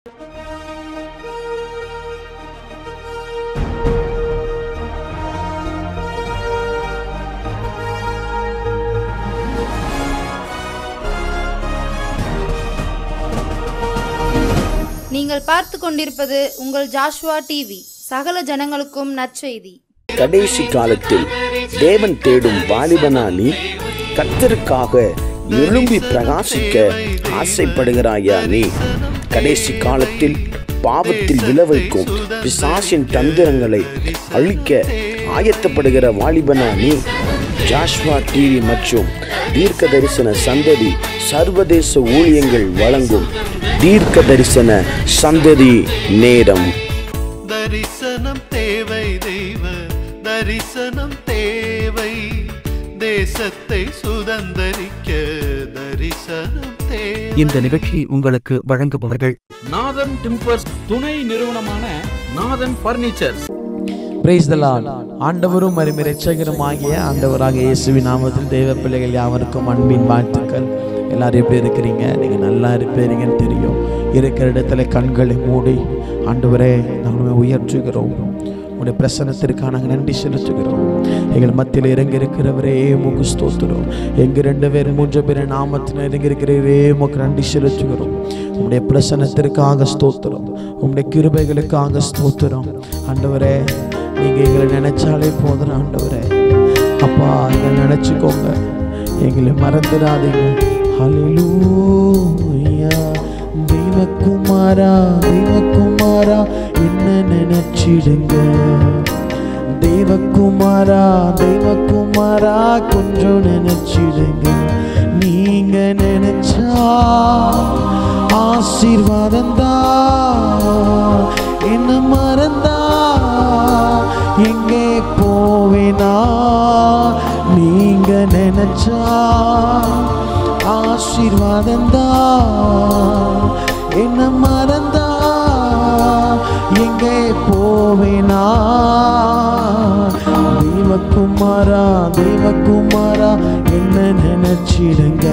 நீங்கள் பார்த்து கொண்டிருப்பது உங்கள் ஜாஷ்வா டிவி, சகல ஜனங்களுக்கும் நற்செய்தி. கடைசி காலத்தில் தேவன் தேடும் வாலிபனா நீ? கர்த்தருக்காக எழும்பி பிரகாசிக்க ஆசைப்படுகிறாயா நீ? கடைசி காலத்தில் பாவத்தில் விளைவிக்கும் பிசாசின் தந்திரங்களை அழிக்க ஆயத்தப்படுகிற வாலிபனா நீ? ஜாஷ்வா டிவி மற்றும் தீர்க்க தரிசன சந்ததி சர்வதேச ஊழியங்கள் வழங்கும் தீர்க்க தரிசன சந்ததி நேரம். தரிசனம் தேவை, தெய்வ தரிசனம் தேவை, தேசத்தை சுதந்தரிக்க தரிசனம் தேவை. இந்த நிகழ்ச்சி உங்களுக்கு வழங்குபவர்கள் நாதன் டிம்பர்ஸ் துணை நிறுவனமான நாதன் பர்னிச்சர்ஸ். Praise the Lord. ஆண்டவரும் இரட்சகருமாகிய ஆண்டவராக இயேசுவின் நாமத்தில் தேவ பிள்ளைகள் யாவருக்கும் அன்பின் வாழ்த்துக்கள். எல்லாரும் எப்படி இருக்கிறீங்க? நீங்கள் நல்லா இருப்பீங்கன்னு தெரியும். இருக்கிற இடத்துல கண்களை மூடி ஆண்டவரே நாங்கள் உயர்த்துகிறோம், உடைய பிரசன்னத்திற்காக நாங்கள் நன்றி செலுத்துகிறோம். எங்கள் மத்தியில் இறங்கி இருக்கிறவரே உமக்கு ஸ்தோத்திரம். எங்கள் 2 பேர் 3 பேர் நாமத்தில் இறங்கி இருக்கிறவரே உமக்கு நன்றி செலுத்துகிறோம். உடைய பிரசன்னத்திற்காக ஸ்தோத்திரம், உடைய கிருபைகளுக்காக ஸ்தோத்திரம். ஆண்டவரே நீங்கள் எங்களை நினைச்சாலே போதும். ஆண்டவரே அப்பா எங்களை நினைச்சுக்கோங்க, எங்களை மறந்துடாதீங்க. ஹல்லேலூயா. தெய்வகுமாரா தெய்வகுமாரா என்ன நினைச்சிடுங்க. தெய்வகுமாரா தெய்வகுமாரா கொஞ்சம் நினைச்சிடுங்க. நீங்க நினைச்சா ஆசீர்வாதம் தான். என்ன மறந்தா எங்கே போவேனா? நீங்க நினைச்சா ஆசீர்வாதம் தான். என்ன மறந்தா எங்கே போவேனா? தெய்வகுமாரா தெய்வகுமாரா என்ன நினைச்சிடுங்க.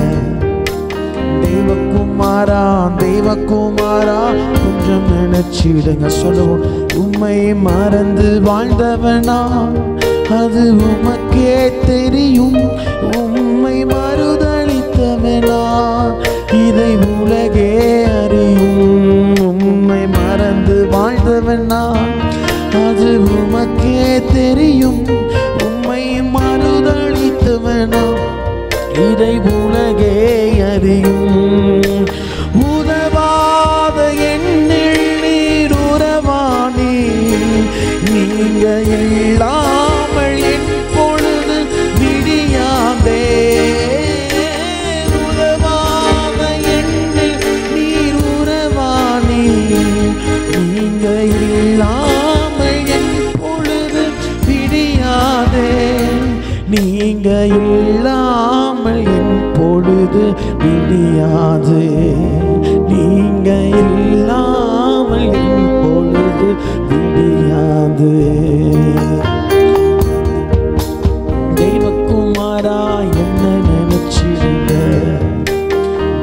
தெய்வகுமாரா தெய்வகுமாரா கொஞ்சம் நினைச்சிடுங்க. சொல்லுவோம். உம்மை மறந்து வாழ்ந்தவனா அது உமக்கே தெரியும். உம்மை மறுதளித்தவனா இதை உலகே அறியும். உம்மை மறந்து வாழ்ந்தவனா அது உமக்கே தெரியும். உம்மை மறுதளித்தவனா இதை உலகே அறியும். உதவாத எண்ணில் நீர் உறவானி, நீங்க இல்லாமல் என் பொழுது விடியாதே. உதவாத எண்ணில் நீர் உறவானி, நீங்க இல்லாமல் என் பொழுது விடியாதே. நீங்க இல்லாமல் என் பொழுது விடியாது. நீங்க இல்லாமல் என் பொழுது விடியாது. தெய்வகுமாரா என்ன நினைச்சிடுங்க.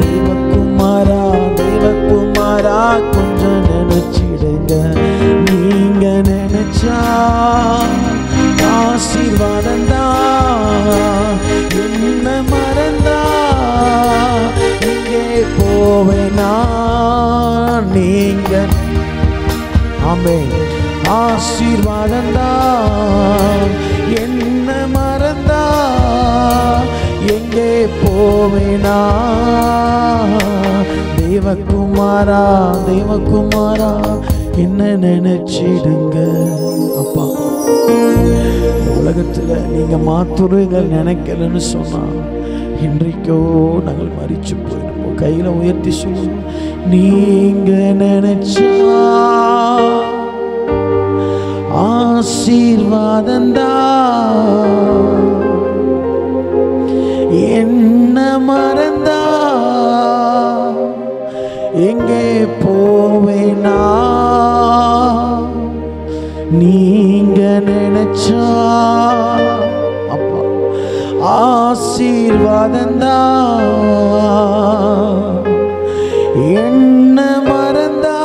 தெய்வகுமாரா தெய்வகுமாரா கொஞ்சம் நினைச்சிடுங்க. நீங்க நினைச்சா ஆசீர்வாதம் தான். என்ன மறந்தா எங்கே போவேனா? நீங்க ஆமென் ஆசீர்வாதம் தான். என்ன மறந்தா எங்கே போவேனா? தெய்வகுமாரா தெய்வகுமாரா என்ன நினைச்சிடுங்க. அப்பா உலகத்துல நீங்க மாத்துறீங்கள் நினைக்கலன்னு சொன்னா இன்றைக்கோ நாங்கள் மரிச்சு போயிருப்போம். கையில உயர்த்தி சொல்லுவோம். நீங்க நினைச்சா ஆசீர்வாதந்தா. என்ன மறந்தா எங்கே போவேனா? நீங்க நினைச்சா அப்பா ஆசீர்வாதந்தா. என்ன மறந்தா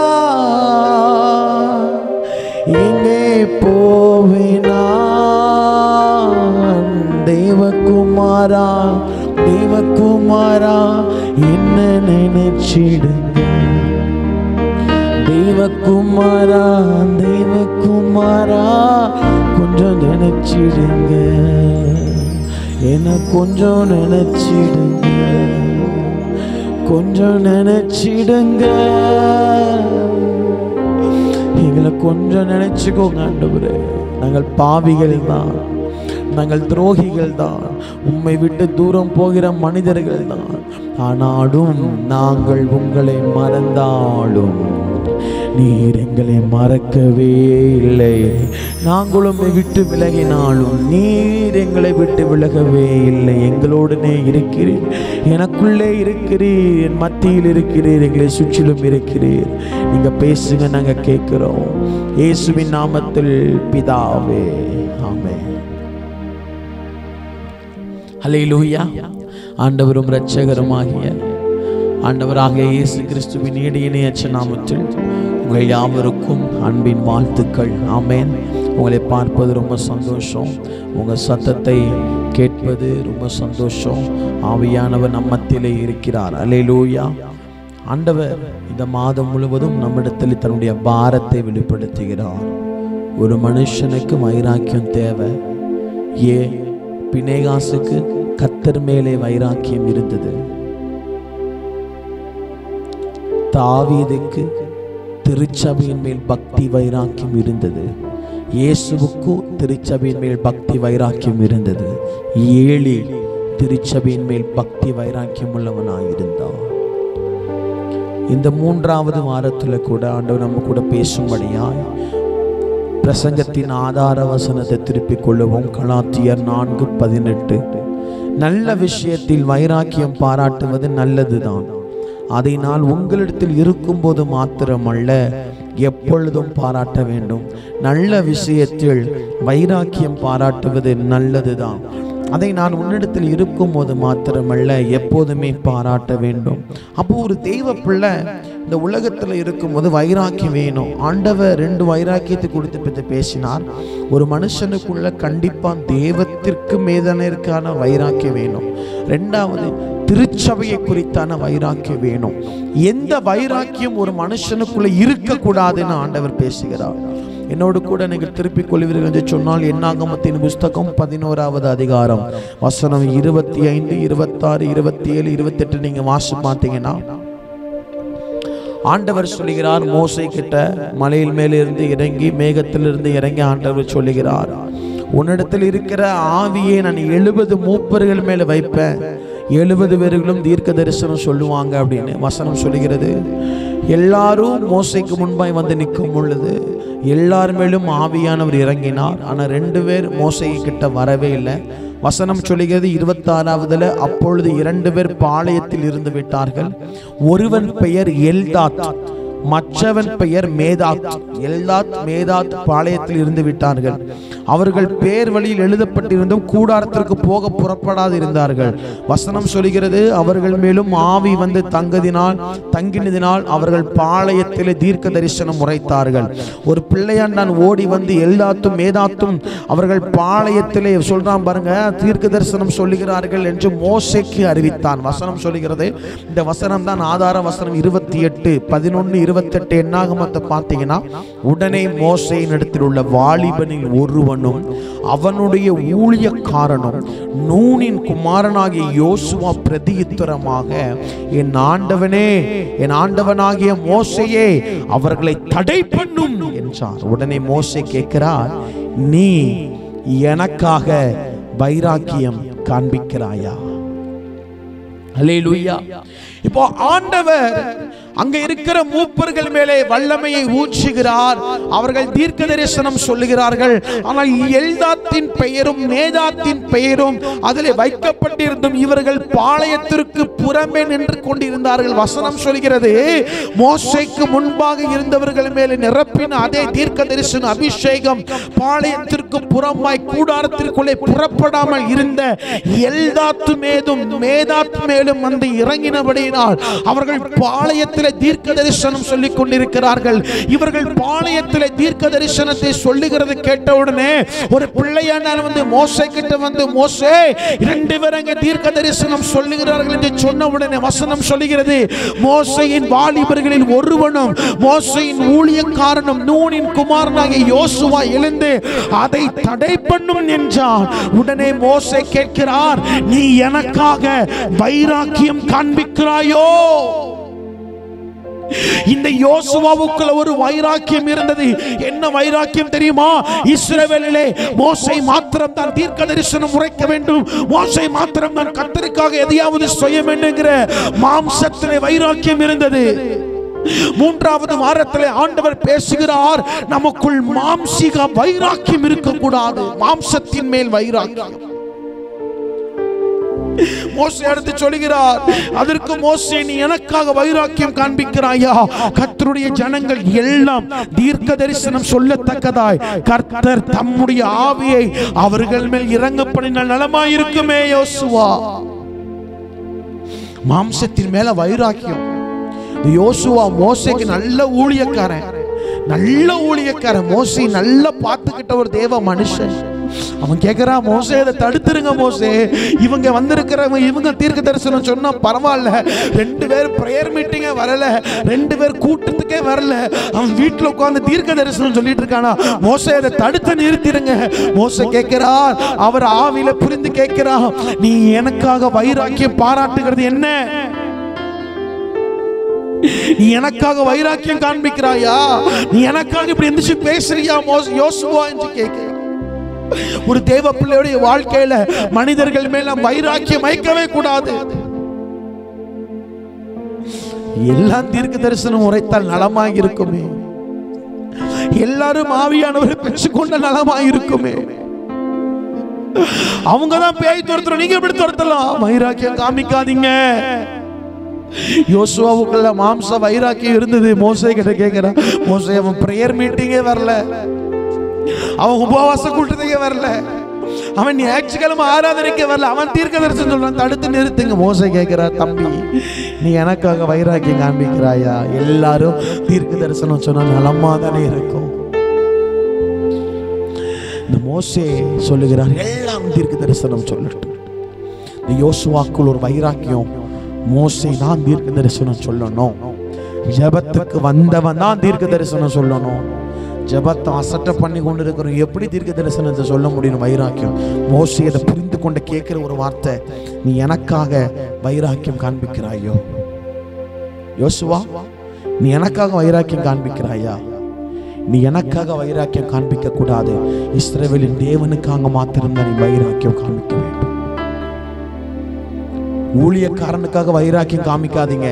தெய்வகுமாரா தெய்வகுமாரா கொஞ்சம் நினைச்சிடுங்க, என்ன கொஞ்சம் நினைச்சிடுங்க, கொஞ்சம் நினைச்சிடுங்க, எங்களை கொஞ்சம் நினைச்சுக்கோங்க ஆண்டவரே. நாங்கள் பாவிகள் தான், நாங்கள் துரோகிகள் தான், உம்மை விட்டு தூரம் போகிற மனிதர்கள் தான். ஆனாலும் நாங்கள் உங்களை மறந்தாலும் நீர் எங்களை மறக்கவே இல்லை. நாங்களும் உம்மை விட்டு விலகினாலும் நீர் எங்களை விட்டு விலகவே இல்லை. எங்களோடனே இருக்கிறீர், எனக்குள்ளே இருக்கிறீர், என் மத்தியில் இருக்கிறீர், எங்களை சுற்றிலும் இருக்கிறீர். நீங்க பேசுங்க, நாங்க கேட்கிறோம். இயேசுவின் நாமத்தில் பிதாவே, ஆமென். ஹல்லேலூயா. ஆண்டவரும் இரட்சகருமாகிய ஆண்டவராகிய இயேசு கிறிஸ்துவின் இணையற்ற நாமத்தில் உங்கள் யாவருக்கும் அன்பின் வாழ்த்துக்கள். ஆமென். உங்களை பார்ப்பது ரொம்ப சந்தோஷம், உங்கள் சத்தத்தை கேட்பது ரொம்ப சந்தோஷம். ஆவியானவர் நம்மத்திலே இருக்கிறார். அல்லேலூயா. ஆண்டவர் இந்த மாதம் முழுவதும் நம்மிடத்தில் தன்னுடைய பாரத்தை வெளிப்படுத்துகிறார். ஒரு மனுஷனுக்கு வைராக்கியம் தேவை. பினேகாசுக்கு கர்த்தர் மேலே வைராக்கியம் இருந்தது. தாவீதுக்கு திருச்சபையின் மேல் பக்தி வைராக்கியம் இருந்தது. இயேசுவுக்கு திருச்சபையின் மேல் பக்தி வைராக்கியம் இருந்தது. ஏலி திருச்சபையின் மேல் பக்தி வைராக்கியம் உள்ளவனாயிருந்தார். இந்த 3வது வாரத்தில் கூட ஆண்டவர் நம்ம கூட பேசும்படியாய் பிரசங்கத்தின் ஆதார வசனத்தை திருப்பிக் கொள்ளுவோம். கலாத்தியர் 4:18. நல்ல விஷயத்தில் வைராக்கியம் பாராட்டுவது நல்லதுதான், அதை நான் உங்களிடத்தில் இருக்கும்போது மாத்திரமல்ல எப்பொழுதும் பாராட்ட வேண்டும். நல்ல விஷயத்தில் வைராக்கியம் பாராட்டுவது நல்லதுதான், அதை நான் உன்னிடத்தில் இருக்கும்போது மாத்திரமல்ல எப்போதுமே பாராட்ட வேண்டும். அப்போ ஒரு தெய்வ பிள்ளை இந்த உலகத்துல இருக்கும்போது வைராக்கியம் வேணும். ஆண்டவர் 2 வைராக்கியத்தை கொடுத்து பேசினார். ஒரு மனுஷனுக்குள்ள கண்டிப்பா தெய்வத்திற்கு மேதனருக்கான வைராக்கியம் வேணும். 2வது திருச்சபையை குறித்தான வைராக்கியம் வேணும். எந்த வைராக்கியம் ஒரு மனுஷனுக்குள்ள இருக்கக்கூடாதுன்னு ஆண்டவர் பேசுகிறார். என்னோடு கூட நீங்கள் திருப்பிக் கொள்வீர்கள் என்று சொன்னால் என்னாகமத்தின் புஸ்தகம் 11வது அதிகாரம் வசனம் 25, 26, 27, 28 நீங்க வாசி பார்த்தீங்கன்னா ஆண்டவர் சொல்லுகிறார், மோசே கிட்ட மலையில் மேல இருந்து இறங்கி மேகத்திலிருந்து இறங்கி ஆண்டவர் சொல்லுகிறார், உன்னிடத்தில் இருக்கிற ஆவியை நான் 70 மூப்பர்கள் மேல வைப்பேன், 70 பேர்களும் தீர்க்க தரிசனம் சொல்லுவாங்க அப்படின்னு வசனம் சொல்லுகிறது. எல்லாரும் மோசைக்கு முன்பாய் வந்து நிற்கும் பொழுது எல்லார் மேலும் ஆவியானவர் இறங்கினார். ஆனால் 2 பேர் மோசை கிட்ட வரவே இல்லை. வசனம் சொல்லுகிறது 26வதுல, அப்பொழுது 2 பேர் பாளையத்தில் இருந்து விட்டார்கள். ஒருவன் பெயர் எல்தாத், மற்றவன் பெயர் மேதாத். எல்தாத் மேதாத் பாளையத்தில் இருந்து விட்டார்கள். அவர்கள் பேர் வழியில் எழுதப்பட்டிருந்தும் கூடாரத்திற்கு போக புறப்படாது இருந்தார்கள். வசனம் சொல்கிறது, அவர்கள் மேலும் ஆவி வந்து தங்கினதினால் அவர்கள் பாளையத்திலே தீர்க்க தரிசனம் உரைத்தார்கள். ஒரு பிள்ளையான் நான் ஓடி வந்து எல்தாத்தும் மேதாத்தும் அவர்கள் பாளையத்திலே சொல்றான் பாருங்க, தீர்க்க தரிசனம் சொல்லுகிறார்கள் என்று மோசேக்கு அறிவித்தான். வசனம் சொல்லுகிறது, இந்த வசனம் தான் ஆதார வசனம் 28, 11, 28 என்னாகமத்தை பார்த்தீங்கன்னா, உடனே மோசேயின் இடத்தில் உள்ள வாலிபனில் ஒருவனும் அவனுடைய ஊழியக்காரனும் நூனின் குமாரனாகிய யோசுவா பிரதியுத்தரமாக, என் ஆண்டவனே, என் ஆண்டவனாகிய மோசேயே, அவர்களை தடை பண்ணும் என்றார். உடனே மோசே கேட்கிறார், நீ எனக்காக வைராக்கியம் காண்பிக்கிறாயா? அல்லேலூயா. இப்போ ஆண்டவர் அங்க இருக்கிற மூப்பர்கள் மேலே வல்லமையை ஊற்றுகிறார். அவர்கள் தீர்க்க தரிசனம் சொல்லுகிறார்கள். ஆனால் எல்தாத்தின் பெயரும் மேதாத்தின் பெயரும் அதிலே வைக்கப்பட்டிருந்தும் இவர்கள் பாளையத்திற்கு புறமே நின்று கொண்டிருந்தார்கள். வசனம் சொல்கிறது, மோசேக்கு முன்பாக இருந்தவர்கள் மேலே நிரப்பின அதே தீர்க்க தரிசன அபிஷேகம் பாளையத்திற்கு புறமாய் கூடாரத்திற்குள்ளே புறப்படாமல் இருந்த எல்தாத்து மேதும் மேதாத் மேலும் வந்து இறங்கினபடி ஆனபடியினால் அவர்கள் பாளையத்திலே தீர்க்க தரிசனம் சொல்லிக் கொண்டிருக்கிறார்கள். இவர்கள் பாளையத்திலே தீர்க்க தரிசனத்தை சொல்லுகிறது கேட்டவுடனே ஒரு பிள்ளையான வந்து மோசே கிட்ட வந்து, மோசே 2 பேர் அங்கே தீர்க்க தரிசனம் சொல்லுகிறார்கள் என்று சொன்ன உடனே வசனம் சொல்லுகிறது, மோசேயின் வாலிபர்களில் ஒருவனும் மோசேயின் ஊழியக்காரனும் நூனின் குமாரனாகிய யோசுவா எழுந்து அதை தடை பண்ணும் என்றான். உடனே மோசே கேட்கிறார், நீ எனக்காக வைராக்கியம் காண்பிக்கிறாயோ? இந்த யோசுவாவுக்குள்ள ஒரு வைராக்கியம் இருந்தது. என்ன வைராக்கியம் தெரியுமா? இஸ்ரவேலிலே மோசே மாத்திரம் தான் தீர்க்க தரிசனம் உரைக்க வேண்டும், மோசே மாத்திரம் தான் கர்த்தருக்காக எதையாவது செய்ய வேண்டும் என்கிற மாம்சத்திலே வைராக்கியம் இருந்தது. 3வது வாரத்திலே ஆண்டவர் பேசுகிறார், நமக்குள் மாம்சீக வைராக்கியம் இருக்கக்கூடாது, மாம்சத்தின் மேல் வைராக்கியம். மோசே அடுத்து சொல்கிறார், அதற்கு மோசே நீ எனக்காக வைராக்கியம் காண்பிக்கிறாயா? கர்த்தருடைய ஜனங்கள் எல்லாம் தீர்க்க தரிசனம் சொல்லத்தக்கதாய் கர்த்தர் தம்முடைய ஆவியை அவர்கள் மேல் இறங்க பண்ணினால் நலமாயிருக்குமே. யோசுவா மாம்சத்தின் மேல வைராக்கியம். யோசுவா மோசேக்கு நல்ல ஊழியக்காரன், மோசே நல்லா பார்த்துக்கிட்ட ஒரு தேவ மனுஷன். அவன் கேட்கிறான், மோசே இதை தடுத்துருங்க மோசே, இவங்க வந்திருக்கிறவங்க இவங்க தீர்க்க தரிசனம் சொன்னா பரவாயில்ல, 2 பேர் பிரேயர் மீட்டிங்கே வரல, 2 பேர் கூட்டத்துக்கே வரல, அவன் வீட்டில் உட்கார்ந்து தீர்க்க தரிசனம் சொல்லிட்டு இருக்கானா, மோசே இதை தடுத்து நிறுத்திடுங்க. மோசே கேட்கிறார், அவர் ஆவியில புரிந்து கேட்கிறான், நீ எனக்காக வைராக்கியம் பாராட்டுகிறது என்ன? நீ எனக்காக வைராக்கியம் காண்பிக்கிறாயா? நீ எனக்காக இப்படி எந்திரிச்சு பேசுறியா யோசுவா என்று கேட்க. ஒரு தேவ பிள்ளையுடைய வாழ்க்கையில மனிதர்கள் மேல வைராக்கியம் வைக்கவே கூடாது. எல்லாம் தீர்க்க தரிசனம் உரைத்தால் நலமாக இருக்குமே, எல்லாரும் ஆவியானவரை பெற்றுக்கொண்ட நலமாக இருக்குமே. அவங்கதான் பேய் துரத்துறோம், நீங்க எப்படி துரத்தலாம்? வைராக்கியம் காமிக்காதீங்க. யோசுவாவுக்குள்ள மாம்ச வைராக்கியம் இருந்தது. மோசே கிட்ட கேட்கிறான், மோசே அவன் பிரேயர் மீட்டிங்கே வரல, அவன் உபவாச கூட்டத்துக்கே வரல, அவன் ஞாயிற்றுக்கிழமை ஆராதனைக்கு வரல, அவன் தீர்க்க தரிசனம் சொல்றான், தடுத்து நிறுத்துங்க. மோசே கேட்கிறார், தம்பி நீ எனக்காக வைராக்கியம் காண்பிக்கிறாயா? எல்லாரும் தீர்க்க தரிசனம் சொன்னா நலமா தானே இருக்கும். இந்த மோசே சொல்லுகிறார், எல்லாம் தீர்க்க தரிசனம் சொல்லட்டும். இந்த யோசுவாக்குள் ஒரு வைராக்கியம், மோசே தான் தீர்க்க தரிசனம் சொல்லணும், ஜெபத்துக்கு வந்தவன் தான் தீர்க்க தரிசனம் சொல்லணும். ஜெபத்தை அசட்டை பண்ணி கொண்டு இருக்கிறோம், எப்படி தீர்க்க தரிசனத்தை சொல்ல முடியும்? வைராக்கியம். மோசே அதை புரிந்து கொண்டு கேட்கிற ஒரு வார்த்தை, நீ எனக்காக வைராக்கியம் காண்பிக்கிறாயோ? யோசுவா, நீ எனக்காக வைராக்கியம் காண்பிக்கிறாயா? நீ எனக்காக வைராக்கியம் காண்பிக்க கூடாது, இஸ்ரவேலின் தேவனுக்காக மாத்திரம்தான் நீ வைராக்கியம் காண்பிக்க வேண்டும். ஊழியக்காரனுக்காக வைராக்கியம் காமிக்காதீங்க.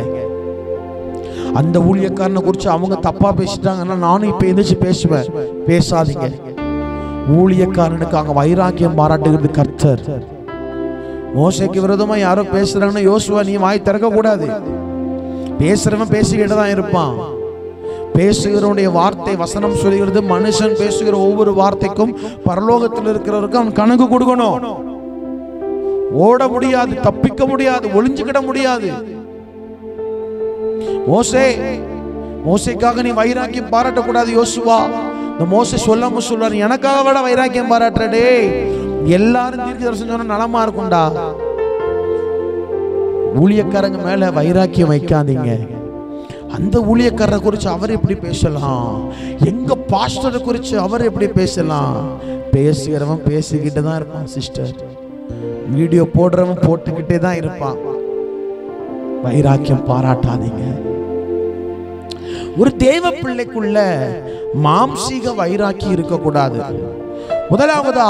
அந்த ஊழியக்காரனை குறித்து அவங்க தப்பா பேசிட்டாங்கன்னா நானும் இப்ப எந்திரிச்சு பேசுவேன், பேசாதீங்க. ஊழியக்காரனுக்காக வைராக்கியம் பாராட்டுகிறது கர்த்தர். மோசேக்கு விரோதமா யாரோ பேசுறாங்கன்னா யோசுவா நீ வாய் திறக்க கூடாது. பேசுறவன் பேசிக்கிட்டு தான் இருப்பான். பேசுகிறவனுடைய வார்த்தை வசனம் சொல்கிறது, மனுஷன் பேசுகிற ஒவ்வொரு வார்த்தைக்கும் பரலோகத்தில் இருக்கிறவருக்கு அவன் கணக்கு கொடுக்கணும். ஓட முடியாது, தப்பிக்க முடியாது, ஒளிஞ்சுக்கிட முடியாது. மோசேக்காக நீ வைராக்கியம் பாராட்டக்கூடாது யோசுவா. இந்த மோசே சொல்லாம சொல்றாரு, எனக்காக விட வைராக்கியம் பாராட்டுறடே, எல்லாரும் தீர்க்க தரிசனம் சொன்னா நலமா இருக்கும்டா. ஊழியக்காரங்க மேல வைராக்கியம் வைக்காதீங்க. அந்த ஊழியக்காரரை குறித்து அவர் எப்படி பேசலாம்? எங்க பாஸ்டரை குறித்து அவர் எப்படி பேசலாம்? பேசுகிறவன் பேசிக்கிட்டு தான் இருப்பான் சிஸ்டர், வீடியோ போடுறவன் போட்டுக்கிட்டே தான் இருப்பான். வைராக்கியம் பாராட்டாதீங்க. ஒரு தேவ பிள்ளைக்குள்ள மாம்சீக வைராக்கியம் இருக்கக்கூடாது. முதலாவதா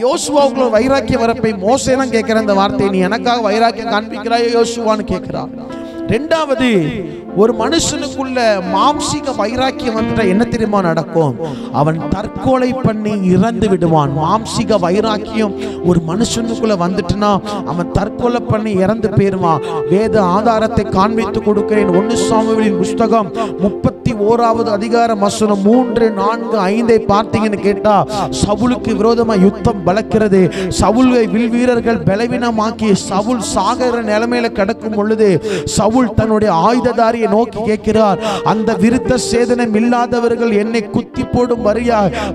யோசுவாவுக்குள்ள வைராக்கியம் வரப்பை மோசே தான் கேட்கிற இந்த வார்த்தையை, நீ எனக்காக வைராக்கியம் காண்பிக்கிறாயோ யோசுவான்னு கேட்கிறான். ரெண்டாவது, ஒரு மனுஷனுக்குள்ள மாம்சீக வைராக்கியம் வந்துட்டா என்ன தெரியுமா நடக்கும்? அவன் தற்கொலை பண்ணி இறந்து விடுவான். மாம்சீக வைராக்கியம் ஒரு மனுஷனுக்குள்ள வந்துட்டுனா அவன் தற்கொலை பண்ணி இறந்து போயிருவான். வேத ஆதாரத்தை காண்பித்து கொடுக்கிறேன். 1 சாமுவேலின் புஸ்தகம் 41வது அதிகாரம் வசனம் 3, 4, 5 பார்த்தீங்கன்னு கேட்டா, சவுலுக்கு விரோதமா யுத்தம் பலக்கிறது. சவுலை வில்வீரர்கள் பலவீனமாக்கி சவுல் சாகிற நிலைமையில கிடக்கும் பொழுது சவுல் தன்னுடைய ஆயுததாரியை நோக்கி கேட்கிறார், அந்த விருத்த சேதனம் இல்லாதவர்கள் என்னை குத்தி போடும்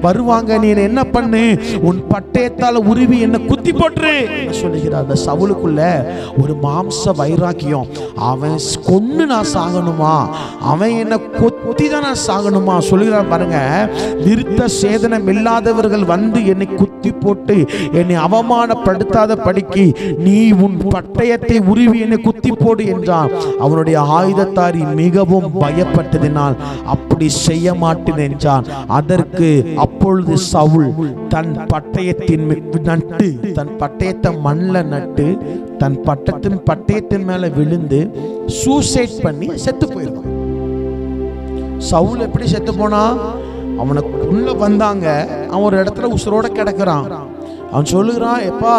வருவாங்க, நீ என்ன பண்ணு, உன் பட்டயத்தால உருவி என்னை குத்தி போட்டுரு சொல்லுகிறார். அந்த சவுலுக்குள்ள ஒரு மாம்ச வைராக்கியம். அவன் கொன்னு நான் சாகணுமா, அவன் என்ன கொத்தி தான் நான் சாகணுமா சொல்லுகிறார் பாருங்க. விருத்த சேதனம் இல்லாதவர்கள் வந்து என்னை குத்தி போட்டு என்னை அவமானப்படுத்தாத படிக்கு நீ உன் பட்டயத்தை உருவி என்னை குத்தி போடு என்றான். அவனுடைய ஆயுதத்தாரி மிகவும் பயப்பட்டதினால் அப்படி செய்ய மாட்டேன் என்றான். அதற்கு அப்பொழுது சவுல் தன் பட்டயத்தின் நட்டு, தன் பட்டயத்தை மண்ணில் நட்டு தன் பட்டயத்தின் மேல விழுந்து சூசைட் பண்ணி செத்து போயிருக்கான். சவுல் எப்படி செத்து போனா, அவனுக்குள்ள வந்தாங்க, அவன் ஒரு இடத்துல உசுரோட கிடக்குறான். அவன் சொல்லுகிறான், எப்பா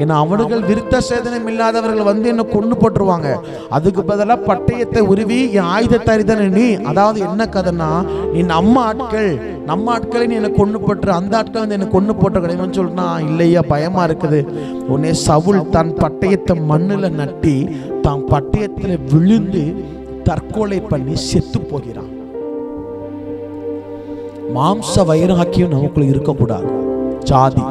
என்ன அவர்கள் விருத்த சேதனம் இல்லாதவர்கள் வந்து என்ன கொண்டு போட்டுருவாங்க, அதுக்கு பதிலாக பட்டயத்தை உருவி என் ஆயுதத்தாரி தானே நீ. அதாவது என்ன கதைன்னா, நீ நம்ம ஆட்களை நீ என்னை கொண்டு போட்டுரு, அந்த ஆட்கள் வந்து என்னை கொண்டு போட்டு கிடையாது சொல்லினா. இல்லையா, பயமா இருக்குது. உடனே சவுல் தன் பட்டயத்தை மண்ணில் நட்டி தான் பட்டயத்தில் விழுந்து தற்கொலை பண்ணி செத்து போகிறான். மாம்ச வைராக்கியம் நமக்குள்ள இருக்கக்கூடாது. ஜாதி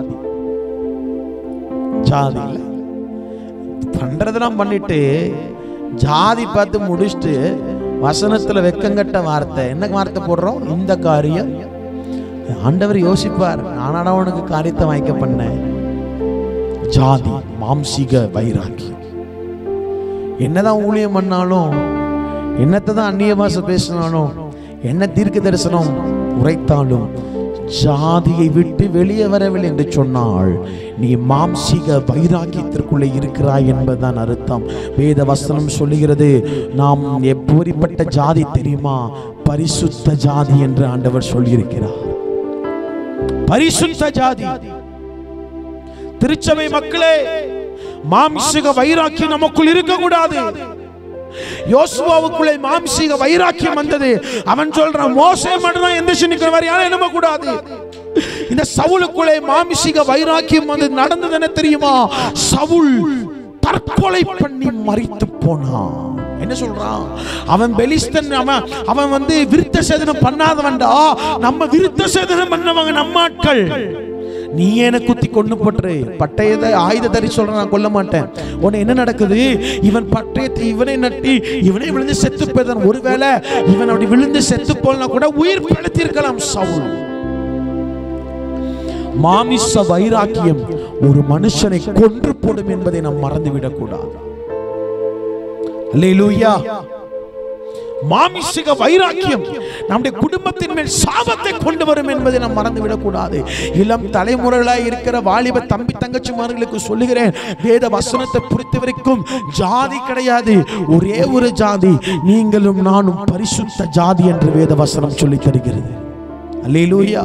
பண்றதெல்லாம் பண்ணிட்டு ஜாதி பார்த்து முடிச்சுட்டு வசனத்துல வெக்கங்கட்ட வார்த்தை, என்ன வார்த்தை போடுறோம், இந்த காரியம். ஆண்டவர் யோசிப்பார், நானாடா உனக்கு காரியத்தை வாய்க்க பண்ணேன். ஜாதி, மாம்சீக வைராக்கியம். என்னதான் ஊழியம் பண்ணாலும், என்னத்தை தான் அந்நிய பாஷை பேசினாலும், என்ன தீர்க்க தரிசனம் உரைத்தாலும், ஜாதியை விட்டு வெளியே வரவில்லை என்று சொன்னால் நீ மாம்சீக வைராக்கியத்திற்குள்ளே இருக்கிறாய் என்பதுதான் அர்த்தம். வேத வசனம் சொல்லுகிறது, நாம் எப்படிப்பட்ட ஜாதி தெரியுமா, பரிசுத்த ஜாதி என்று ஆண்டவர் சொல்லியிருக்கிறார். பரிசுத்த ஜாதி. திருச்சபை மக்களே, மாம்சீக வைராக்கியம் நமக்குள் இருக்கக்கூடாது. யோசுவாவுக்குள்ளே மாம்சீக வைராக்கியம் வந்தது. அவன் சொல்றான், மோசே மட்டும் தான் எந்திரிச்சு நிக்கிறவர், யாரும் நம்ப கூடாது. இந்த சவுலுக்குள்ளே மாம்சீக வைராக்கியம் வந்து நடந்தது என்ன தெரியுமா, சவுல் தற்கொலை பண்ணி மரித்து போனான். என்ன சொல்றான், அவன் பெலிஸ்தன், அவன் வந்து விருத்த சேதனம் பண்ணாதவன்டா, நம்ம விருத்த சேதனம் பண்ணவங்க நம்ம ஆட்கள். நீ என்ன குத்தி கொண்டு போட்டுரு, பட்டயத்தை ஆயுததாரி சொல்ற, நான் கொல்ல மாட்டேன். உடனே என்ன நடக்குது, இவன் பட்டயத்தை இவனை நட்டி இவனை விழுந்து செத்து போய்தான். ஒருவேளை இவன் அப்படி விழுந்து செத்து போனா கூட உயிர் படுத்தி இருக்கலாம் சவுல். மாமிச வைராக்கியம் ஒரு மனுஷனை கொன்று போடும் என்பதை நாம் மறந்துவிடக் கூடாது. அல்லேலூயா. மாமிச வைராக்கியம் நம்முடைய குடும்பத்தின் மேல் சாபத்தை கொண்டு வரும் என்பதை நாம் மறந்துவிடக் கூடாது. இளம் தலைமுறைகளாய் இருக்கிற வாலிப தம்பி தங்கச்சிமார்களுக்கு சொல்லுகிறேன், வேத வசனத்தை பொறுத்த வரைக்கும் ஜாதி கிடையாது, ஒரே ஒரு ஜாதி, நீங்களும் நானும் பரிசுத்த ஜாதி என்று வேத வசனம் சொல்லி தருகிறது. அல்லேலூயா.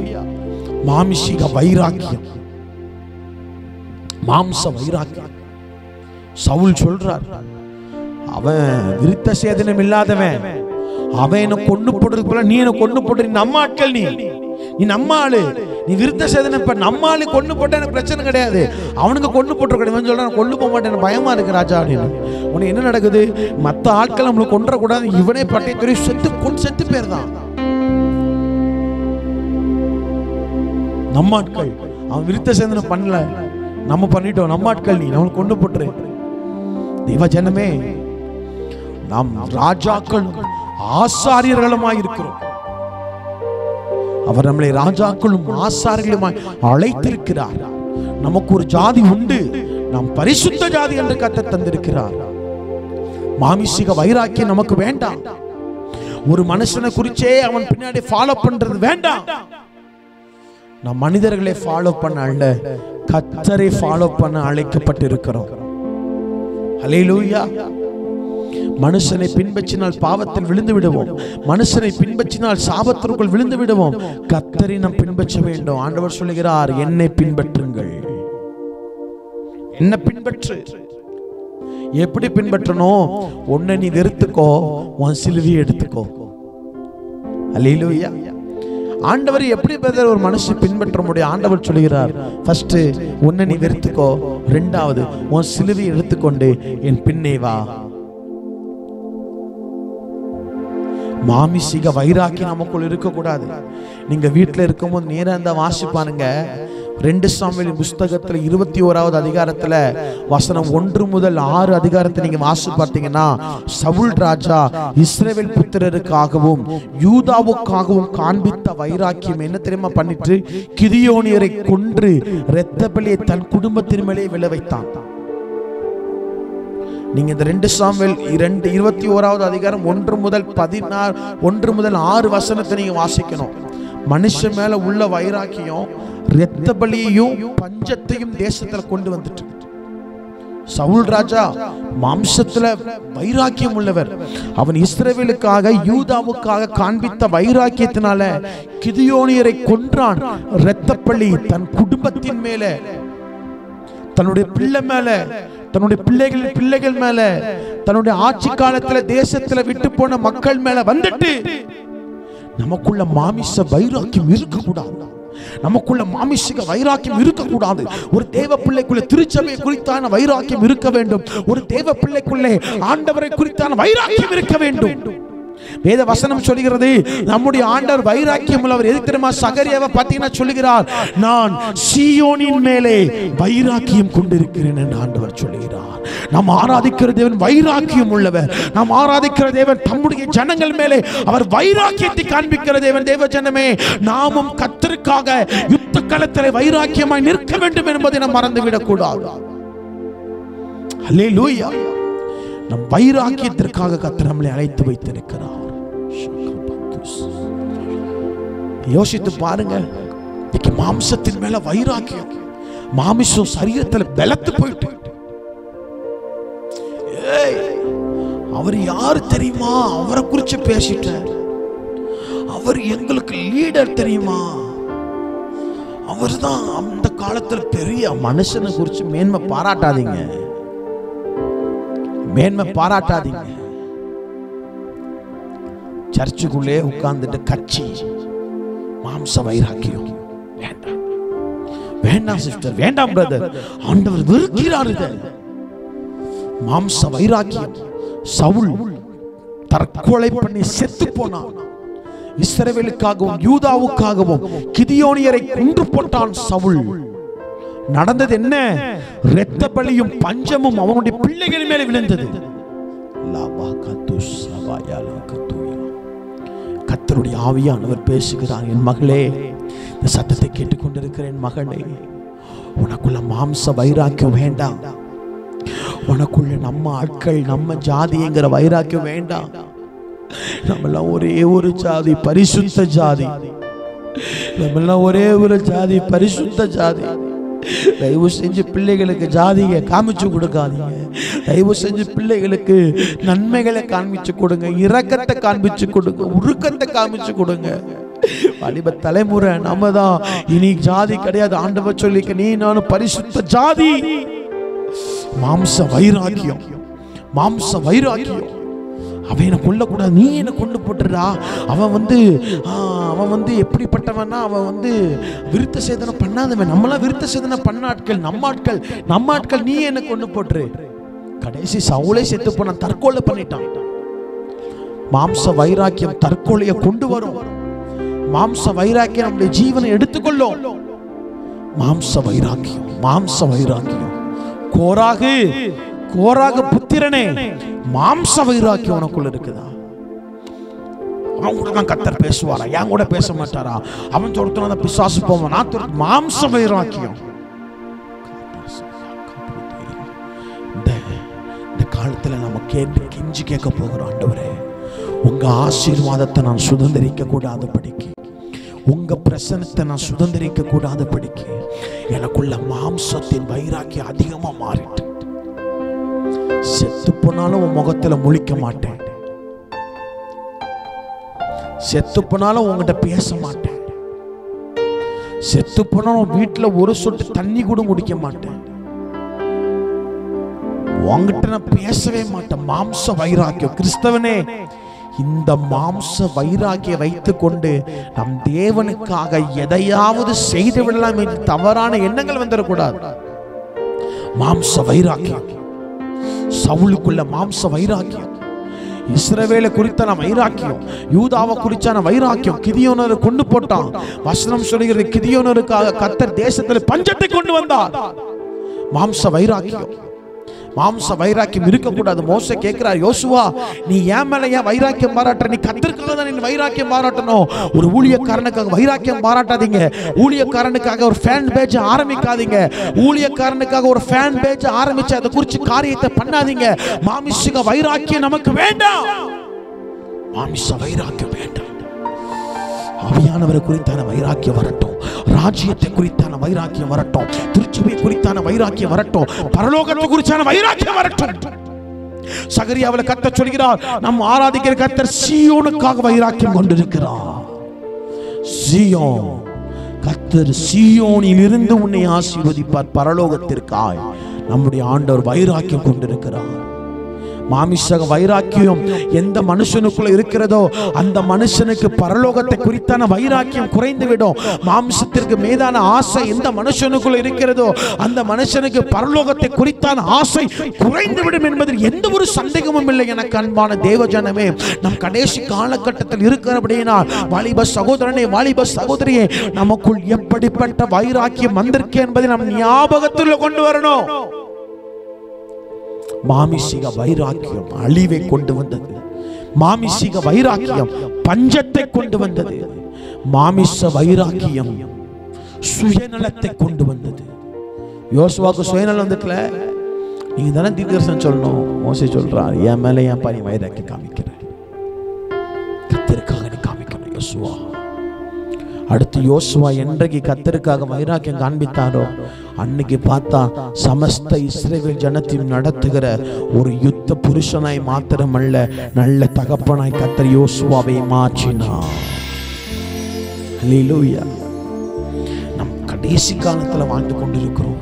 மாமிசீக வைராக்கியம், மாம்ச வைராக்கியம். சவுல் சொல்றார், அவன் விருத்த சேதனம் இல்லாதவன், அவன் என்ன கொண்டு போடுறதுக்கு போல நீ என்ன கொண்டு போடுற, நம்ம ஆட்கள், நீ நம்ம ஆளு, நீ விருத்த சேதனம் இப்ப நம்ம ஆளு கொண்டு போட்டா எனக்கு பிரச்சனை கிடையாது, அவனுக்கு கொண்டு போட்டு கிடையாது சொல்றான், கொண்டு போக மாட்டேன் பயமா இருக்கு ராஜா அப்படின்னு. உனக்கு என்ன நடக்குது, மற்ற ஆட்கள் நம்மளுக்கு கொன்ற கூடாது, இவனே பட்டை செத்து பேர் தான் நம்ம ஆட்கள். அவன் விருத்த சேதனம் பண்ணல, நம்ம பண்ணிட்டோம், நம்ம ஆட்கள், நீ அவனுக்கு கொண்டு போட்டுரு. தேவ ஜனமே, நாம் ராஜாக்கள் ஆசாரியர்களுமாய் இருக்கிறோம். அவர் நம்மளை ராஜாக்களும் ஆசாரியர்களுமாய் அழைத்திருக்கிறார். நமக்கு ஒரு ஜாதி உண்டு, நாம் பரிசுத்த ஜாதி என்று கர்த்தர் தந்திருக்கிறார். மாமிசீக வைராக்கியம் நமக்கு வேண்டாம். ஒரு மனுஷனை குறிச்சே அவன் பின்னாடி ஃபாலோ பண்றது வேண்டாம். நாம் மனிதர்களை ஃபாலோ பண்ண அல்ல, கர்த்தரை ஃபாலோ பண்ண அழைக்கப்பட்டிருக்கிறோம். ஹல்லேலூயா. மனுஷனை பின்பற்றினால் பாவத்தில் விழுந்து விடுவோம், மனுஷனை பின்பற்றினால் சாபத்திற்குள் விழுந்து விடுவோம். கர்த்தரை நாம் பின்பற்ற வேண்டும். ஆண்டவர் சொல்லுகிறார், என்னை பின்பற்றுங்கள். என்ன பின்பற்று? எப்படி பின்பற்றணும்? உன்னை நீ வெறுத்துக்கோ, உன் சிலுவையை எடுத்துக்கோ. அல்லேலூயா. ஆண்டவர் எப்படி பிரதர் ஒரு மனுஷன் பின்பற்ற முடியும்? ஆண்டவர் சொல்கிறார், ஃபர்ஸ்ட் உன்னை நீ வெறுத்துக்கோ, ரெண்டாவது உன் சிலுவையை எடுத்துக்கொண்டு என் பின்னே வா. மாமிசீக வைராக்கியம் நமக்குள் இருக்கக்கூடாது. நீங்க வீட்டில் இருக்கும்போது நேரா அந்த வாசிப்பானுங்க. 2 சாமுவேலின் புஸ்தகத்துல 21வது அதிகாரத்துல வசனம் 1 முதல் 6 அதிகாரத்தை நீங்க வாசி பார்த்தீங்கன்னா, சவுல் ராஜா இஸ்ரவேல் புத்திரருக்காகவும் யூதாவுக்காகவும் காண்பித்த வைராக்கியம் என்ன தெரியுமா பண்ணிட்டு, கிதியோனியரை கொன்று இரத்த பலியை தன் குடும்பத்தின் மேலே விழ வைத்தான். நீங்க இந்த 2 சாமுவேல் 21வது அதிகாரம் 1 முதல் 6 வசனத்தை நீங்க வாசிக்கணும். மனுஷன் மேல உள்ள வைராக்கியம் இரத்த பலியையும் பஞ்சத்தையும் தேசத்துல கொண்டு வந்துட்டு. சவுல் ராஜா மாம்சத்துல வைராக்கியம் உள்ளவர். அவன் இஸ்ரவேலுக்காக யூதாவுக்காக காண்பித்த வைராக்கியத்தினால கிதியோனியரை கொன்றான். இரத்த பலி தன் குடும்பத்தின் மேல, தன்னுடைய பிள்ளை மேல, தன்னுடைய பிள்ளைகள் மேல, தன்னுடைய ஆட்சி காலத்துல தேசத்துல விட்டு போன மக்கள் மேல வந்துட்டு, நமக்குள்ள மாமிச வைராக்கியம் இருக்கக்கூடாது. நமக்குள்ள மாமிசிக வைராக்கியம் இருக்கக்கூடாது. ஒரு தேவ பிள்ளைக்குள்ள திருச்சபையை குறித்தான வைராக்கியம் இருக்க வேண்டும். ஒரு தேவ பிள்ளைக்குள்ளே ஆண்டவரை குறித்தான வைராக்கியம் இருக்க வேண்டும். வேத வசனம் சொல்கிறது, நம்முடைய ஆண்டவர் வைராக்கியம் உள்ளவர். எதுக்கு தெரியுமா? சகரியாவை பார்த்தீங்கன்னா சொல்லுகிறார், நான் சீயோனின் மேலே வைராக்கியம் கொண்டிருக்கிறேன் என்று ஆண்டவர் சொல்லுகிறார். நாம் ஆராதிக்கிற தேவன் வைராக்கியம் உள்ளவர். நாம் ஆராதிக்கிற தேவன் தம்முடைய ஜனங்கள் மேலே அவர் வைராக்கியத்தை காண்பிக்கிற தேவன். தேவ ஜனமே, நாமும் கர்த்தருக்காக யுத்த களத்திலே வைராக்கியமாய் நிற்க வேண்டும் என்பதை நாம் மறந்துவிடக் கூடாது. அல்லேலூயா. நம் வைராக்கியத்திற்காக கர்த்தர் நம்மை அழைத்து வைத்திருக்கிறார். யோசித்து பாருங்க, இன்னைக்கு மாம்சத்தின் மேல வைராக்கியம், மாமிசம் சரீரத்தில் பலத்து போயிட்டு. அவர் யாரு தெரியுமா? அவரை குறிச்சு பேசிட்ட. அவர் எங்களுக்கு லீடர் தெரியுமா? அவர் தான் அந்த காலத்தில் பெரிய மனுஷனை குறிச்சு மேன்மை பாராட்டாதீங்க, மேன்மை பாராட்டாதீங்க. சர்ச்சுக்குள்ளே உட்கார்ந்துட்டு கட்சி மாம்ச வைராக்கியம் வேண்டாம். வேண்டாம் சிஸ்டர், வேண்டாம் பிரதர். ஆண்டவர் வெறுக்கிறார் இதை. மாம்ச வைராக்கியம். சவுல் தற்கொலை பண்ணி செத்து போனான். இஸ்ரவேலுக்காகவும் யூதாவுக்காகவும் கிதியோனியரை கொன்று போட்டான் சவுல். நடந்தது என்ன? இரத்த பலியும் பஞ்சமும் அவனுடைய பிள்ளைகள் மேலே விழுந்தது. கர்த்தருடைய ஆவியானவர் பேசுகிறார், என் மகளே, இந்த சத்தத்தை கேட்டுக்கொண்டிருக்கிற என் மகனே, உனக்குள்ள மாம்ச வைராக்கியம் வேண்டாம். உனக்குள்ள நம்ம ஆட்கள், நம்ம ஜாதிங்கிற வைராக்கியம் வேண்டாம். நம்மெல்லாம் ஒரே ஒரு ஜாதி, பரிசுத்த ஜாதி. நம்மெல்லாம் ஒரே ஒரு ஜாதி, பரிசுத்த ஜாதி. தயவு செஞ்சு பிள்ளைகளுக்கு ஜாதியை காமிச்சு கொடுக்காதீங்க. தயவு செஞ்சு பிள்ளைகளுக்கு நன்மைகளை காண்பிச்சு கொடுங்க, இரக்கத்தை காண்பிச்சு கொடுங்க, உருக்கத்தை காமிச்சு கொடுங்க. வாலிப தலைமுறை நம்ம தான். இனி ஜாதி கிடையாது. ஆண்டவர் சொல்லிக்க, நீ நானும் பரிசுத்த ஜாதி. மாம்ச வைராக்கியம், மாம்ச வைராக்கியம். அவன் என்ன கொல்லக்கூடாது, நீ என்ன கொண்டு போட்டுறா. அவன் வந்து எப்படிப்பட்டவனா, அவன் விருத்த சேதனை பண்ணாதவன். நம்மளாம் விருத்த சேதனை பண்ண ஆட்கள், நம்ம ஆட்கள். நீ என்ன கொண்டு போட்டுரு. கடைசி சவுலே செத்து போனான், தற்கொலை பண்ணிட்டான். மாம்ச வைராக்கியம் தற்கொலையை கொண்டு வரும். மாம்ச வைராக்கியம் நம்முடைய ஜீவனை எடுத்துக்கொள்ளும். மாம்ச வைராக்கியம், மாம்ச வைராக்கியம். கோராகு புத்திரனே, மாம்ச வைராக்கியம் உனக்குள்ள இருக்குதா? அவன் கூட தான் கர்த்தர் பேசுவாரா? என் கூட பேச மாட்டாரா? அவன் தொடுத்தா பிசாசு போவான். நான் மாம்ச வைராக்கியம். இந்த காலத்துல நம்ம கெஞ்சி கேட்க போகிறோம், ஆண்டவரே, உங்க ஆசீர்வாதத்தை நான் சுதந்திரிக்க கூடாதபடிக்கு, உங்க பிரசன்னத்தை நான் சுதந்திரிக்க கூடாதபடிக்கு எனக்குள்ள மாம்சத்தின் வைராக்கியம் அதிகமா மாறிட்டு, செத்து போனாலும் உன் முகத்துல முழிக்க மாட்டேன், செத்து போனாலும் உங்ககிட்ட பேச மாட்டேன், செத்து போனாலும் வீட்டுல ஒரு சொட்டு தண்ணி கூட குடிக்க மாட்டேன், உங்ககிட்ட நான் பேசவே மாட்டேன். மாம்ச வைராக்கியம். கிறிஸ்தவனே, இந்த மாம்ச வைராக்கியை வைத்துக் கொண்டு நம் தேவனுக்காக எதையாவது செய்து விடலாம் என்று தவறான எண்ணங்கள் வந்துடக்கூடாது. மாம்ச வைராக்கியம், சவுலுக்குள்ள மாம்ச வைராக்கியம், இஸ்ரவேலை குறித்தான வைராக்கியம், யூதாவை குறித்தான வைராக்கியம். கிதியோனரை கொண்டு போட்டான். வசனம் சொல்கிறது, கிதியோனருக்காக கர்த்தர் தேசத்தில் பஞ்சத்தை கொண்டு வந்தார். மாம்ச வைராக்கியம், மாம்ச வைராக்கியம் இருக்கக்கூடாது. மோசே கேட்கிறார், யோசுவா நீ ஏன் மேல ஏன் வைராக்கியம் பாராட்ட? நீ கர்த்தருக்காக தான் நீ வைராக்கியம் பாராட்டணும். ஒரு ஊழியக்காரனுக்காக வைராக்கியம் பாராட்டாதீங்க. ஊழியக்காரனுக்காக ஒரு ஃபேன் பேஜ் ஆரம்பிக்காதீங்க. ஊழியக்காரனுக்காக ஒரு ஃபேன் பேஜ் ஆரம்பிச்சு அதை குறித்து காரியத்தை பண்ணாதீங்க. மாமிச வைராக்கியம் நமக்கு வேண்டாம். மாமிச வைராக்கியம் வேண்டாம். ஆவியானவரை குறித்தான வைராக்கியம் வரட்டும். ராஜ்யத்தை குறித்தான வைராக்கியம் வரட்டும். திருச்சபையை குறித்தான வைராக்கியம் வரட்டும். பரலோகத்தை குறித்தான வைராக்கியம் வரட்டும். சகரியாவில் கர்த்தர் சொல்கிறார், நாம் ஆராதிக்கிற கர்த்தர் சீயோனுக்காக வைராக்கியம் கொண்டிருக்கிறார். சீயோன், கர்த்தர் சீயோனில் இருந்து உன்னை ஆசீர்வதிப்பார். பரலோகத்திற்காய் நம்முடைய ஆண்டவர் வைராக்கியம் கொண்டிருக்கிறார். மாமிச வைராக்கியம் எந்த மனுஷனுக்குள்ள இருக்கிறதோ அந்த மனுஷனுக்கு பரலோகத்தை குறித்தான வைராக்கியம் குறைந்துவிடும். மாம்சத்திற்கு மீதான ஆசை எந்த மனுஷனுக்குள்ள இருக்கிறதோ அந்த மனுஷனுக்கு பரலோகத்தை குறித்தான ஆசை குறைந்துவிடும் என்பதில் எந்த ஒரு சந்தேகமும் இல்லை. எனக்கு அன்பான தேவஜனமே, நம் கடைசி காலகட்டத்தில் இருக்கிறபடியினால் வாலிப சகோதரனே, வாலிப சகோதரியே, நமக்குள் எப்படிப்பட்ட வைராக்கியம் வந்திருக்கு என்பதை நம் ஞாபகத்தில் கொண்டு வரணும். மாமிசிக வைராக்கியம் அழிவை கொண்டு வந்தது. மாமிசிக வைராக்கியம் பஞ்சத்தை கொண்டு வந்தது. மாமிச வைராக்கியம் சுயநலத்தை கொண்டு வந்தது. யோசுவாக்கு சுயநலம் வந்துக்கல. நீங்க தானே தீர்க்கதரிசனம் சொல்லணும். மோசே சொல்றார், என் மேல என் பாரி வைராக்கியம் காமிக்கிறேன். கர்த்தருக்காக நீ காமிக்கணும் யோசுவா. அடுத்து யோசுவா என்றைக்கு கர்த்தருக்காக வைராக்கியம் காண்பித்தாரோ அன்னைக்கு பார்த்தா சமஸ்த இஸ்ரவேல் ஜனத்தையும் நடத்துகிற ஒரு யுத்த புருஷனாய் மாத்திரமல்ல, நல்ல தகப்பனாய் கர்த்தர் யோசுவாவை மாற்றினார். ஹல்லேலூயா. நம் கடைசி காலத்துல வாழ்ந்து கொண்டிருக்கிறோம்.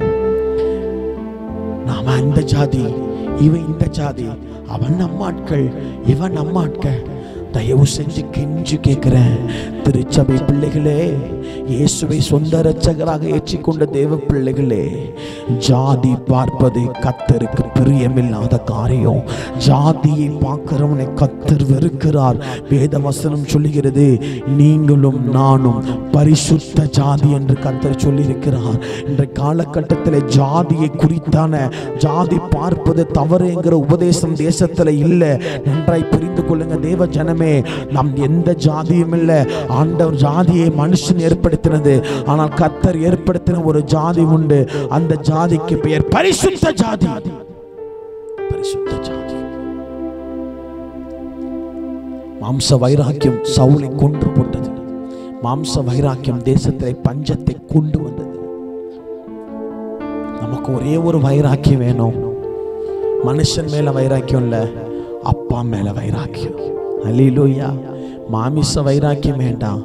நாம அந்த ஜாதி, இவன் இந்த ஜாதி, அவன் நம்ம ஆட்கள், இவன் நம்ம ஆட்கள். தயவு செஞ்சு கெஞ்சு கேட்கிறேன், திருச்சபை பிள்ளைகளே, இயேசுவை சொந்த இரட்சகராக ஏற்றிக்கொண்ட தேவ பிள்ளைகளே, ஜாதி பார்ப்பது கர்த்தருக்கு பிரியமில்லாத காரியம். ஜாதியை பார்க்கிறவனை கர்த்தர் வெறுக்கிறார். வேத வசனம் சொல்லுகிறது, நீங்களும் நானும் பரிசுத்த ஜாதி என்று கர்த்தர் சொல்லியிருக்கிறார். இன்றைய காலகட்டத்தில் ஜாதியை குறித்தான ஜாதி பார்ப்பது தவறு என்கிற உபதேசம் தேசத்தில் இல்லை. நன்றாய் புரிந்து கொள்ளுங்க தேவ ஜனமே. நாம் எந்த ஜாதியும் இல்லை. ஆண்டவர் ஜாதியை மனுஷன் ஏற்படுத்தினது. ஆனால் கர்த்தர் ஏற்படுத்தின ஒரு ஜாதி உண்டு. அந்த ஜாதிக்கு பெயர் பரிசுத்த ஜாதி. பரிசுத்த ஜாதி. மாம்ச வைராக்கியம் சவுலை கொன்று போட்டது. மாம்ச வைராக்கியம் தேசத்திலே பஞ்சத்தை கொண்டு வந்தது. நமக்கு ஒரே ஒரு வைராக்கியம் வேணும். மனுஷன் மேல வைராக்கியம் இல்ல, அப்பா மேல வைராக்கியம். அல்லேலூயா. மாமிச வைராக்கியம் வேண்டாம்,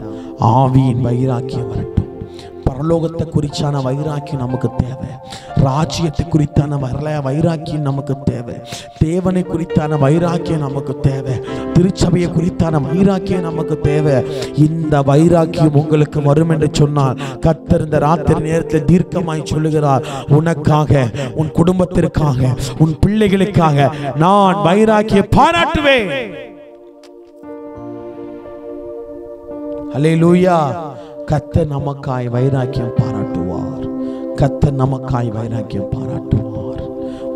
ஆவியின் வைராக்கியம் வரட்டும். பரலோகத்தை குறித்தான வைராக்கியம் நமக்கு தேவை. ராஜ்யத்தை குறித்தான வைராக்கியம் நமக்கு தேவை. தேவனை குறித்தான வைராக்கியம் நமக்கு தேவை. திருச்சபையை குறித்தான வைராக்கியம் நமக்கு தேவை. இந்த வைராக்கியம் உங்களுக்கு வரும் என்று சொன்னால் கர்த்தர் இந்த ராத்திரி நேரத்தில் தீர்க்கமாய் சொல்லுகிறார், உனக்காக, உன் குடும்பத்திற்காக, உன் பிள்ளைகளுக்காக நான் வைராக்கியம் பாராட்டுவேன். அல்லேலூயா. கர்த்தர் நமக்காய் வைராக்கியம் பாராட்டுவார். கர்த்தர் நமக்காய் வைராக்கியம் பாராட்டுவார்.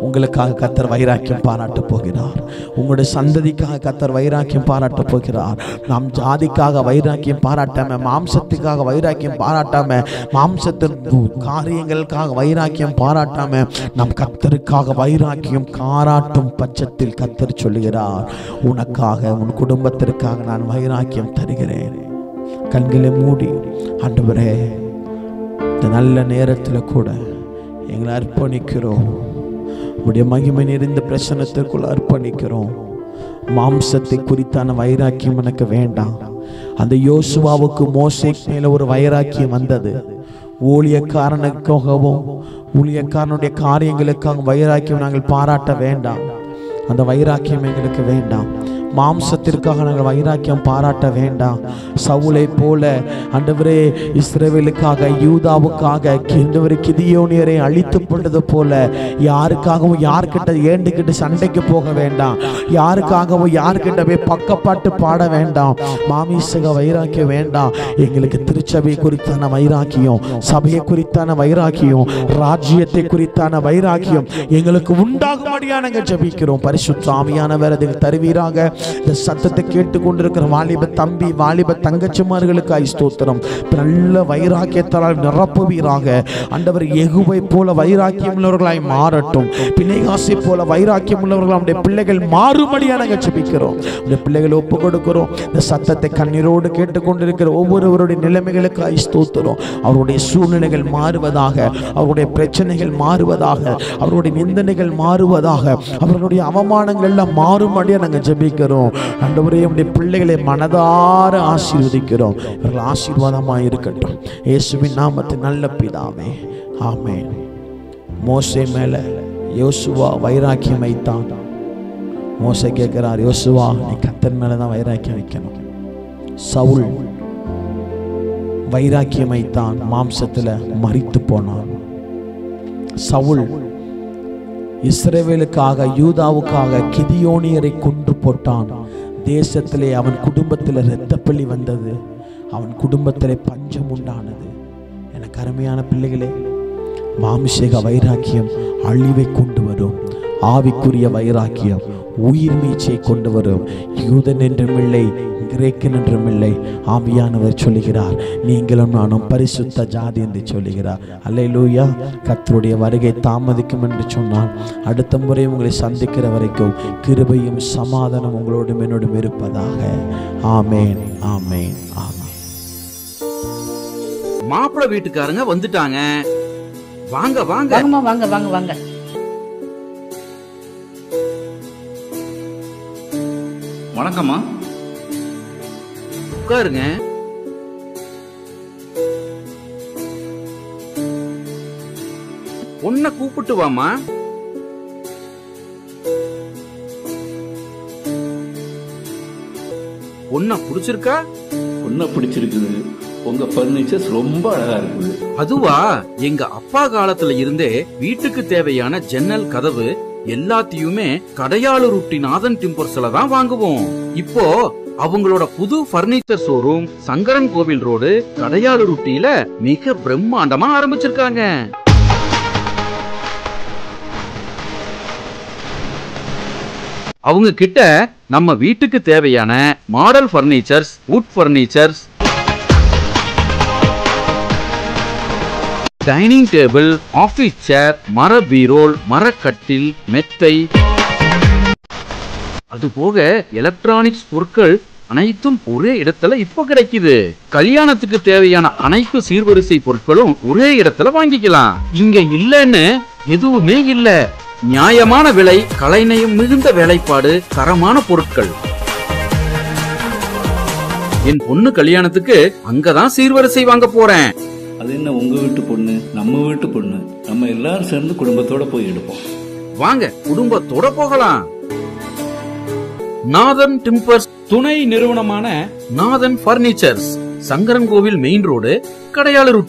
உங்களுக்காக கர்த்தர் வைராக்கியம் பாராட்ட போகிறார். உங்களுடைய சந்ததிக்காக கர்த்தர் வைராக்கியம் பாராட்ட போகிறார். நாம் ஜாதிக்காக வைராக்கியம் பாராட்டாம, மாம்சத்துக்காக வைராக்கியம் பாராட்டாம, மாம்சத்தின் காரியங்களுக்காக வைராக்கியம் பாராட்டாம, நம் கர்த்தருக்காக வைராக்கியம் பாராட்டும் பட்சத்தில் கர்த்தர் சொல்லுகிறார், உனக்காக, உன் குடும்பத்திற்காக நான் வைராக்கியம் தருகிறேன். கண்களை மூடி, ஆண்டவரே, இந்த நல்ல நேரத்தில் கூட எங்களை அர்ப்பணிக்கிறோம். உடைய மகிமை நிறைந்த பிரசன்னத்திற்குள்ள அர்ப்பணிக்கிறோம். மாம்சத்தை குறித்தான வைராக்கியம் எனக்கு வேண்டாம். அந்த யோசுவாவுக்கு மோசே மேல ஒரு வைராக்கியம் வந்தது. ஊழியக்காரனுக்காகவும் ஊழியக்காரனுடைய காரியங்களுக்காக வைராக்கியம் நாங்கள் பாராட்ட வேண்டாம். அந்த வைராக்கியம் எங்களுக்கு வேண்டாம். மாம்சத்திற்காக நாங்கள் வைராக்கியம் பாராட்ட வேண்டாம். சவுலை போல ஆண்டவரே இஸ்ரவேலுக்காக யூதாவுக்காக கிதியோனியரை அழித்து போட்டது போல யாருக்காகவும் யார்கிட்ட ஏண்டுகிட்டு சண்டைக்கு போக வேண்டாம். யாருக்காகவும் யார்கிட்ட போய் பக்கப்பாட்டு பாட வேண்டாம். மாமிசக வைராக்கியம் வேண்டாம். எங்களுக்கு திருச்சபை குறித்தான வைராக்கியம், சபையை குறித்தான வைராக்கியம், ராஜ்யத்தை குறித்தான வைராக்கியம் எங்களுக்கு உண்டாகும்படியா நாங்கள் ஜெபிக்கிறோம். பரிசுத்த ஆவியானவர் அதை தருவீராக. இந்த சத்தத்தை கேட்டுக்கொண்டிருக்கிற வாலிப தம்பி வாலிப தங்கச்சிமார்களுக்கு ஸ்தோத்திரம். நல்ல வைராக்கியத்தால் நிரப்புவீராக. ஆண்டவர் யெகூவை போல வைராக்கியம் உள்ளவர்களாய் மாறட்டும். பிணைகாசை போல வைராக்கியம் உள்ளவர்கள் நம்முடைய பிள்ளைகள் மாறும்படியா நாங்கள் ஜெபிக்கிறோம். இந்த பிள்ளைகளை ஒப்பு கொடுக்கிறோம். இந்த சத்தத்தை கண்ணீரோடு கேட்டுக்கொண்டிருக்கிற ஒவ்வொருவருடைய நிலைமைகளுக்கு ஸ்தோத்திரம். அவருடைய சூழ்நிலைகள் மாறுவதாக, அவருடைய பிரச்சனைகள் மாறுவதாக, அவருடைய நிந்தனைகள் மாறுவதாக, அவர்களுடைய அவமானங்கள் எல்லாம் மாறும்படியா நாங்கள் ஜெபிக்கிறோம். ஆண்டவரே நம்முடைய பிள்ளைகளை மனதார ஆசீர்வதிக்கிறோம். இவர்கள் ஆசீர்வாதமாக இருக்கட்டும். இயேசுவின் நாமத்தில் நல்ல பிதாவே, ஆமென். மோசே மேல யோசுவா வைராக்கியம் வைத்தான். மோசே கேட்கிறார், யோசுவா நீ கர்த்தர் மேலதான் வைராக்கியம் வைக்கணும். சவுல் வைராக்கியம் வைத்தான், மாம்சத்துல மரித்து போனான். சவுல் இஸ்ரவேலுக்காக யூதாவுக்காக கிதியோனியரை கொன்று போட்டான். தேசத்திலே அவன் குடும்பத்தில் இரத்தப்பழி வந்தது. அவன் குடும்பத்திலே பஞ்சம் உண்டானது. எனக்கு அருமையான பிள்ளைகளே, மாமிசேக வைராக்கியம் அழிவை கொண்டு வரும். ஆவிக்குரிய வைராக்கியம் உயிர் மீச்சை கொண்டு வரும். யூதன் என்றும் இல்லை, கிரேக்கன் என்றும் இல்லை. ஆவியானவர் சொல்லுகிறார், நீங்களும் நானும் பரிசுத்த ஜாதி என்று சொல்லுகிறார். அல்லேலூயா. கர்த்தருடைய வருகை தாமதிக்கும் என்று சொன்னால் அடுத்த முறை உங்களை சந்திக்கிற வரைக்கும் கிருபையும் சமாதானம் உங்களோடும் என்னோடும் இருப்பதாக. ஆமேன், ஆமேன், ஆமேன். மாப்பிள்ளை வீட்டுக்காரங்க வந்துட்டாங்க. வாங்க வாங்க வாங்க வாங்க வாங்க. வணக்கம்மா. உட்காருங்க. உன்னை கூப்பிட்டு வாமா. உன்னை பிடிச்சிருக்கா? உன்னை பிடிச்சிருக்குது. உங்க பர்னிச்சர்ஸ் ரொம்ப அழகா இருக்குது. அதுவா, எங்க அப்பா காலத்துல இருந்தே வீட்டுக்கு தேவையான ஜன்னல் கதவு எல்லாத்தையுமே கடையாளூர் நாதன் டிம்பர்ஸ்ல தான் வாங்குவோம். இப்போ அவங்களோட புது பர்னிச்சர் ஷோரூம் சங்கரன் கோவில் ரோடு கடையாளூர் மிக பிரம்மாண்டமா ஆரம்பிச்சிருக்காங்க. அவங்க கிட்ட நம்ம வீட்டுக்கு தேவையான model furnitures, wood furnitures, dining table, office chair, மர பீரோல், மரக்கட்டில், மெத்தை, அதுபோக எலக்ட்ரானிக்ஸ் பொருட்கள் அனைத்தும் ஒரே இடத்துல இப்போ கிடைக்குது. கல்யாணத்துக்கு தேவையான அனைத்து சீர்வரிசை பொருட்களும் ஒரே இடத்துல வாங்கிக்கலாம். இங்க இல்லன்னு எதுவுமே இல்ல. நியாயமான விலை, கலைநயம் மிகுந்த வேலைப்பாடு, தரமான பொருட்கள். என் பொண்ணு கல்யாணத்துக்கு அங்கதான் சீர்வரிசை வாங்க போறேன். அது என்ன, உங்க வீட்டு பொண்ணு நம்ம வீட்டு பொண்ணு, நம்ம எல்லாரும் சேர்ந்து குடும்பத்தோட போய் எடுப்போம். வாங்க, குடும்பத்தோட போகலாம். நாதன் டிம்பர்ஸ் துணை நிறுவனமான நாதன் பர்னிச்சர்ஸ், சங்கரன் கோவில் மெயின் ரோடு, கடையாளூர்.